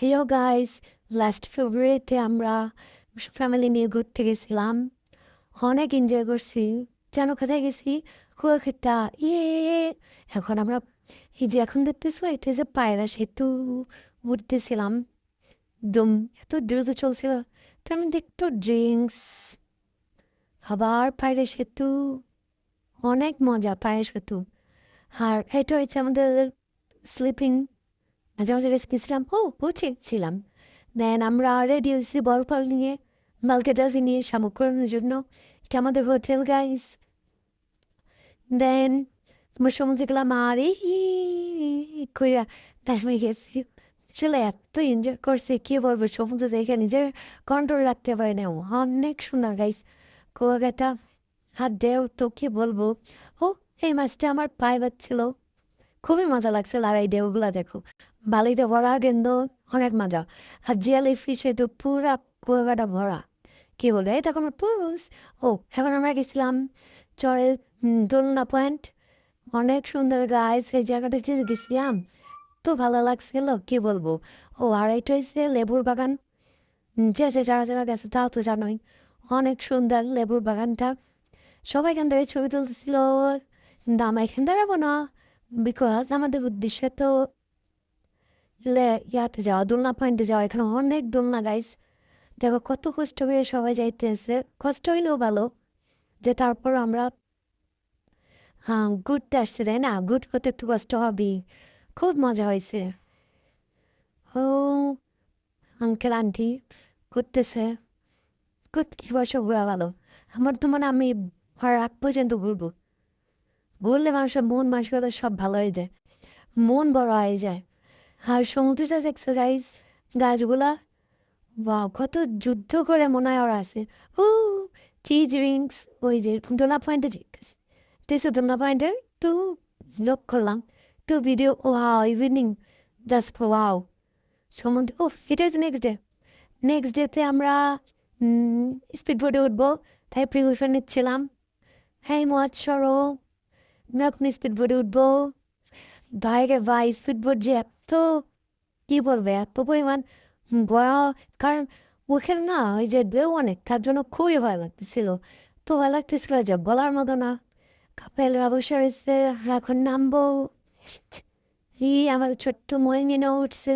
Hello guys, last ফেব্রুয়ারিতে আমরা family নিয়ে ঘুরতে গেছিলাম। অনেক এনজয় করছি। জানো কোথায় গেছি? কুয়াকাটা। ইয়ে! এখন আমরা এখন দেখতেছো, এটা যে পায়রা সেতু উঠতেছিলাম। একদম এত দ্রুত চলছিল। তার মধ্যে একটু ড্রিঙ্কস, আবার পায়রা সেতু, অনেক মজা পায়রা সেতু। আর এটা হচ্ছে আমাদের স্লিপিং, মাঝে মাঝে রেস্ট নিয়েছিলাম। ছিলাম। দেন আমরা রেডি হয়েছি বল ফল নিয়ে, মালকেটাজি নিয়ে শামুক করানোর জন্য। এটা আমাদের হোটেল গাইস। দেন তোমার সমুদ্রে গেলাম আর কইরা টাইমে গেছি। আসলে এত এনজয় করছে কি বলবো, সমুদ্র দেখে নিজের কন্ট্রোল রাখতে পারে না। অনেক সুন্দর গাইস কুয়াকাটা। আর ঢেউ তো কি বলবো। ও, এই মাছটা আমার পায়ে বাজছিল। খুবই মজা লাগছিল। আর এই ঢেউগুলা দেখো, বালিতে ভরা কিন্তু অনেক মজা। আর জেলি ফিশে তো পুরা কুয়াকাটা ভরা। কি বলে এই তখন পুরুষ। এখন আমরা গেছিলাম চরে দোলনা পয়েন্ট। অনেক সুন্দর গাইস, এই জায়গাটাতে গেছিলাম তো ভালো লাগছিল কি বলবো। আর এইটা হচ্ছে লেবুর বাগান। যারা যারা গেছে তাও তো জানোই, অনেক সুন্দর লেবুর বাগানটা। সবাই এখান থেকে ছবি তুলতেছিল, কিন্তু আমরা এখান দাঁড়াবো না, বিকজ আমাদের উদ্দেশ্য তো ইয়াতে যাওয়া, দোলনা পয়েন্টে যাওয়া। এখানে অনেক দোলনা গাইস। দেখো কত কষ্ট করে সবাই যাইতেছে, কষ্ট হইলেও ভালো যে তারপর আমরা ঘুরতে আসছি, তাই না? ঘুরতে করতে একটু কষ্ট হবেই। খুব মজা হয়েছে। ও, আঙ্কেল আন্টি ঘুরতেছে, কি বয়সে ঘোরা ভালো। আমার তো মনে হয় আমি আর আগ পর্যন্ত ঘুরবো। ঘুরলে মানুষের মন মানসিকতা সব ভালো হয়ে যায়, মন বড় হয়ে যায়। আর সমুদ্রটা এক্সারসাইজ, গাছগুলা, বা কত যুদ্ধ করে মনে হয় ওরা আছে। ও, চিজ রিংস, ওই যে দোলা পয়েন্টে টেসে দোলা পয়েন্টে একটু লোক করলাম, একটু ভিডিও। Evening just wow. সমুদ্র, এটা হচ্ছে নেক্সট ডেতে আমরা স্পিড বোটে উঠবো। তাই প্রিপারেশন নিচ্ছিলাম। হ্যাঁ মজ সরো, আমরা এখন স্পিড বোটে উঠবো। বাইরে ভাই স্পিড বোট যে এত, কি বলবে, এত পরিমাণ ভয়। কারণ ওখানে না ওই যে ঢেউ অনেক, তার জন্য খুবই ভয় লাগতেছিল। তো ভয় লাগতেছিল যে বলার মতো না। কাপেল অবসর এসে এখন নামবো। আমাদের ছোট্ট মহিনা উঠছে।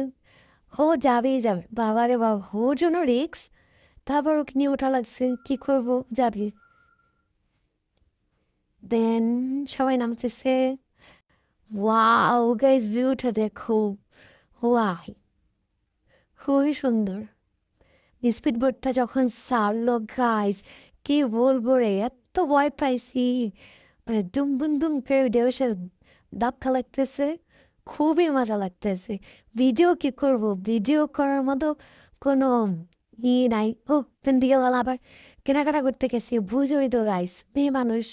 যাবেই যাবে, বাবারে বাবা, ওর জন্য রিক্স। তারপর ওকে নিয়ে ওঠা লাগছে, কি করবো, যাবি। দেন সবাই নামতেছে। ওয়াও গাইস, ভিউটা দেখো। ওয়াও, খুবই সুন্দর। স্পিড বোটটা যখন ছাড়লো গাইস, কি বলবো রে, এত ভয় পাইছি। মানে দুম দুম দুম করে ঢেউয়ের সাথে ধাক্কা লাগতেছে, খুবই মজা লাগতেছে। ভিডিও কি করব, ভিডিও করার মতো কোনো নাই। বিকেলবেলা আবার কেনাকাটা করতে গেছি, বুঝোই তো গাইস, মেয়ে মানুষ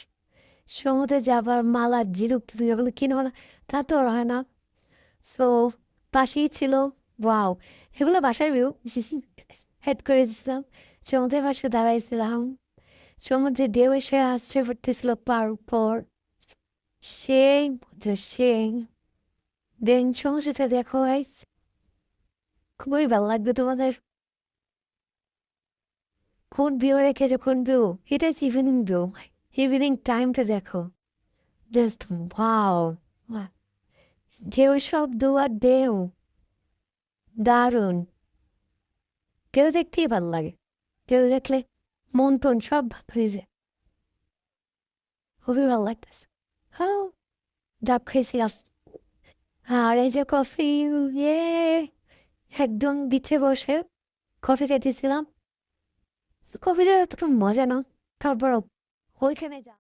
সমুদ্রে যাবার মালা জিরুক এগুলো কিনবো না, তা তো আর হয় না। সো পাশেই ছিল, ওয়াও, এগুলো বাসার ভিউ। হেড করে দিছিলাম, সমুদ্রের পাশে দাঁড়াইছিলাম। সমুদ্রে ঢেউ এসে আশ্রয় পড়তেছিল পার উপর। সেই মজা, সেই। দেন সমুদ্রটা দেখো গাইস, খুবই ভালো লাগবে তোমাদের। কোন ভিউ রেখেছো, কোন ভিউ? এটা ইভিনিং ভিউ। ইভিনিং টাইমটা দেখো, জাস্ট ওয়াও। ঢেউ শব্দ আর ঢেউ, দারুণ। কেউ দেখতেই ভালো লাগে, কেউ দেখলে মন টন সব ভালো হয়ে যায়। খুবই ভালো লাগতেছে। হাউ, ডাব খেয়েছিলাম। আর এই যে কফি, ইয়ে, একদম বিচে বসে কফি খেতেছিলাম। কফিটা এতটা মজা না, তারপর ওইখানে যা